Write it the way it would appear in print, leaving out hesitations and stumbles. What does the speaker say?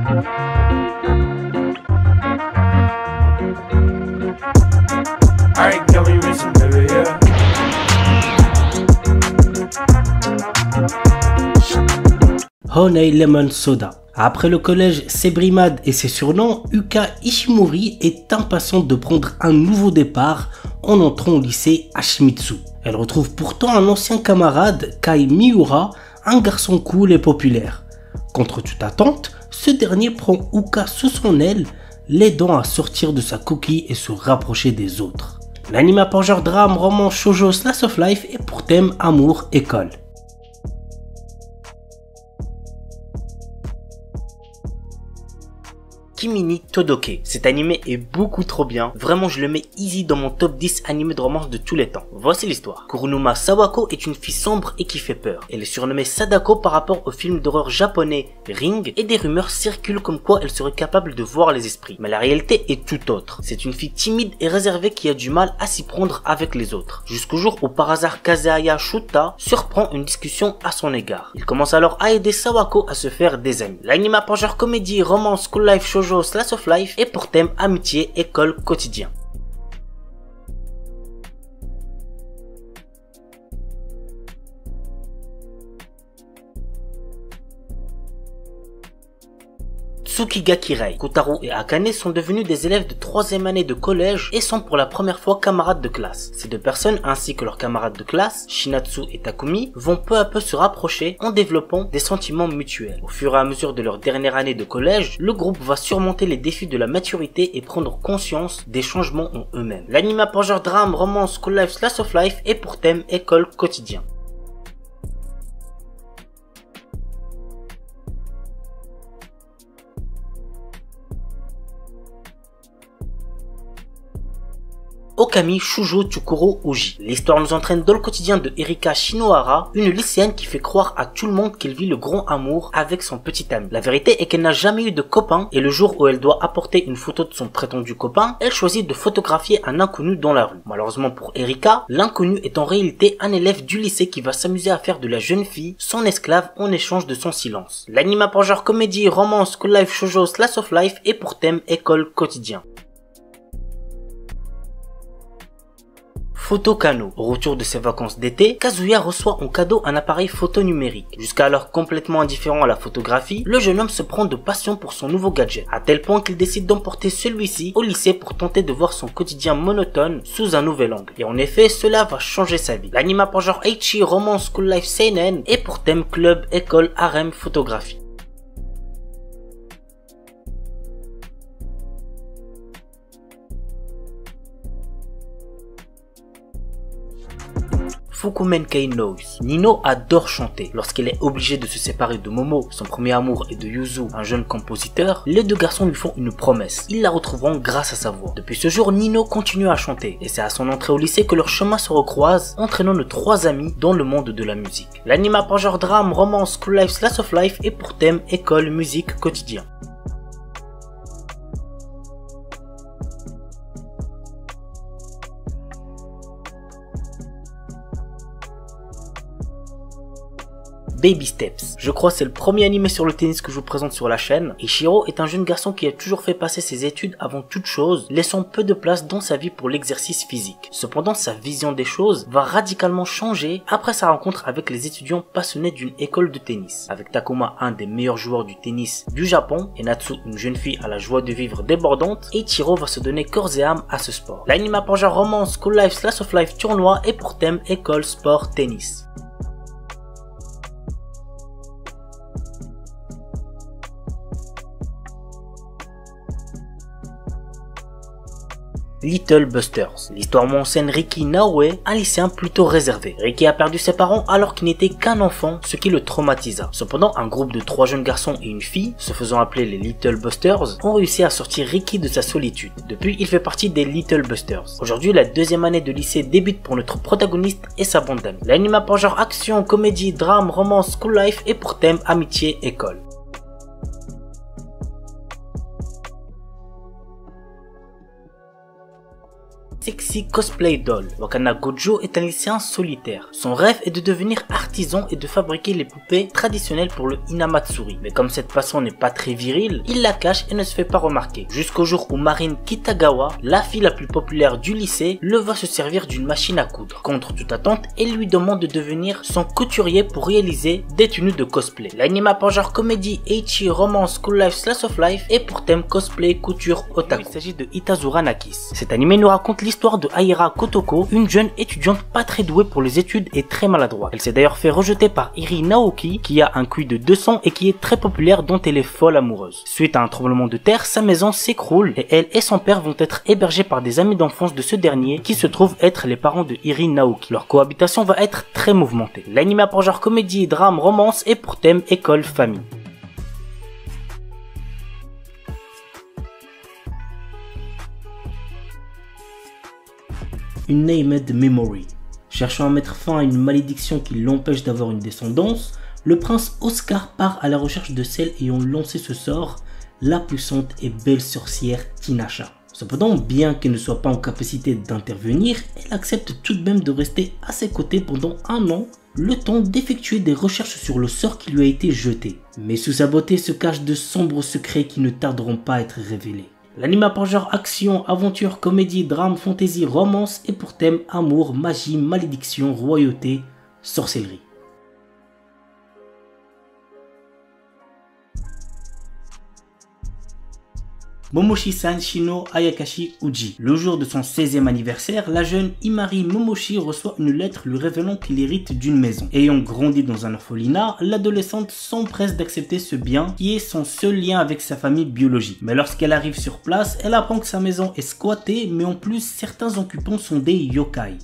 Alright, girl, we racing, baby, yeah. Honey Lemon Soda. Après le collège Sebrimad et ses surnoms, Yuka Ishimori est impatiente de prendre un nouveau départ en entrant au lycée Hashimitsu. Elle retrouve pourtant un ancien camarade, Kai Miura, un garçon cool et populaire. Contre toute attente, ce dernier prend Yuka sous son aile, l'aidant à sortir de sa coquille et se rapprocher des autres. L'anime a pour genre drame, roman, shoujo, slice of life et pour thème amour, école. Kimini Todoke. Cet animé est beaucoup trop bien, vraiment je le mets easy dans mon top 10 animés de romance de tous les temps. Voici l'histoire. Kurunuma Sawako est une fille sombre et qui fait peur. Elle est surnommée Sadako par rapport au film d'horreur japonais Ring et des rumeurs circulent comme quoi elle serait capable de voir les esprits. Mais la réalité est tout autre. C'est une fille timide et réservée qui a du mal à s'y prendre avec les autres. Jusqu'au jour où par hasard Kazehaya Shuta surprend une discussion à son égard. Il commence alors à aider Sawako à se faire des amis. L'anime a pour genre comédie, romance, school life, shoujo, slice of life et pour thème amitié, école, quotidien. Tsukiga Kirei. Kotaro et Akane sont devenus des élèves de 3e année de collège et sont pour la première fois camarades de classe. Ces deux personnes ainsi que leurs camarades de classe, Shinatsu et Takumi, vont peu à peu se rapprocher en développant des sentiments mutuels. Au fur et à mesure de leur dernière année de collège, le groupe va surmonter les défis de la maturité et prendre conscience des changements en eux-mêmes. L'anime a pour genre drame, romance, school life, slice of life et pour thème école, quotidien. Okami Shujo Tsukuro Uji. L'histoire nous entraîne dans le quotidien de Erika Shinohara, une lycéenne qui fait croire à tout le monde qu'elle vit le grand amour avec son petit ami. La vérité est qu'elle n'a jamais eu de copain et le jour où elle doit apporter une photo de son prétendu copain, elle choisit de photographier un inconnu dans la rue. Malheureusement pour Erika, l'inconnu est en réalité un élève du lycée qui va s'amuser à faire de la jeune fille son esclave en échange de son silence. L'anime a pour genre comédie, romance, school life, shoujo, slice of life et pour thème école, quotidien. Photo Kano. Au retour de ses vacances d'été, Kazuya reçoit en cadeau un appareil photo numérique. Jusqu'alors complètement indifférent à la photographie, le jeune homme se prend de passion pour son nouveau gadget, à tel point qu'il décide d'emporter celui-ci au lycée pour tenter de voir son quotidien monotone sous un nouvel angle. Et en effet, cela va changer sa vie. L'anime a pour genre Eichi, romance, school life, seinen et pour thème club, école, harem, photographie. Fukumenkei Noise. Nino adore chanter. Lorsqu'elle est obligée de se séparer de Momo, son premier amour, et de Yuzu, un jeune compositeur, les deux garçons lui font une promesse. Ils la retrouveront grâce à sa voix. Depuis ce jour, Nino continue à chanter, et c'est à son entrée au lycée que leurs chemins se recroisent, entraînant nos trois amis dans le monde de la musique. L'anime a pour genre drame, romance, school life, slice of life et pour thème école, musique, quotidien. Baby Steps. Je crois que c'est le premier animé sur le tennis que je vous présente sur la chaîne. Ichiro est un jeune garçon qui a toujours fait passer ses études avant toute chose, laissant peu de place dans sa vie pour l'exercice physique. Cependant, sa vision des choses va radicalement changer après sa rencontre avec les étudiants passionnés d'une école de tennis. Avec Takuma, un des meilleurs joueurs du tennis du Japon, et Natsu, une jeune fille à la joie de vivre débordante, Ichiro va se donner corps et âme à ce sport. L'anime a pour genre romance, school life, slice of life, tournoi et pour thème école, sport, tennis. Little Busters. L'histoire met en scène Riki Naoe, un lycéen plutôt réservé. Riki a perdu ses parents alors qu'il n'était qu'un enfant, ce qui le traumatisa. Cependant, un groupe de 3 jeunes garçons et une fille, se faisant appeler les Little Busters, ont réussi à sortir Riki de sa solitude. Depuis, il fait partie des Little Busters. Aujourd'hui, la 2e année de lycée débute pour notre protagoniste et sa bande d'amis. L'anime a pour genre action, comédie, drame, romance, school life et pour thème amitié, école. Sexy ici Cosplay Doll. Wakana Gojo est un lycéen solitaire. Son rêve est de devenir artisan et de fabriquer les poupées traditionnelles pour le Hinamatsuri. Mais comme cette passion n'est pas très virile, il la cache et ne se fait pas remarquer. Jusqu'au jour où Marine Kitagawa, la fille la plus populaire du lycée, le voit se servir d'une machine à coudre. Contre toute attente, elle lui demande de devenir son couturier pour réaliser des tenues de cosplay. L'anime a pour genre comédie, ecchi, romance, school life, slice of life et pour thème cosplay, couture, otaku. Il s'agit de Itazura Nakis. Cet anime nous raconte l'histoire de Aira Kotoko, une jeune étudiante pas très douée pour les études et très maladroite. Elle s'est d'ailleurs fait rejeter par Iri Naoki, qui a un QI de 200 et qui est très populaire, dont elle est folle amoureuse. Suite à un tremblement de terre, sa maison s'écroule et elle et son père vont être hébergés par des amis d'enfance de ce dernier qui se trouvent être les parents de Iri Naoki. Leur cohabitation va être très mouvementée. L'anime a pour genre comédie, drame, romance et pour thème école, famille. Une Named Memory. Cherchant à mettre fin à une malédiction qui l'empêche d'avoir une descendance, le prince Oscar part à la recherche de celle ayant lancé ce sort, la puissante et belle sorcière Tinasha. Cependant, bien qu'elle ne soit pas en capacité d'intervenir, elle accepte tout de même de rester à ses côtés pendant un an, le temps d'effectuer des recherches sur le sort qui lui a été jeté. Mais sous sa beauté se cachent de sombres secrets qui ne tarderont pas à être révélés. L'anime a pour genre action, aventure, comédie, drame, fantasy, romance et pour thème amour, magie, malédiction, royauté, sorcellerie. Momoshi-san Shino Ayakashi Uji. Le jour de son 16e anniversaire, la jeune Imari Momoshi reçoit une lettre lui révélant qu'il hérite d'une maison. Ayant grandi dans un orphelinat, l'adolescente s'empresse d'accepter ce bien qui est son seul lien avec sa famille biologique. Mais lorsqu'elle arrive sur place, elle apprend que sa maison est squattée, mais en plus certains occupants sont des yokai.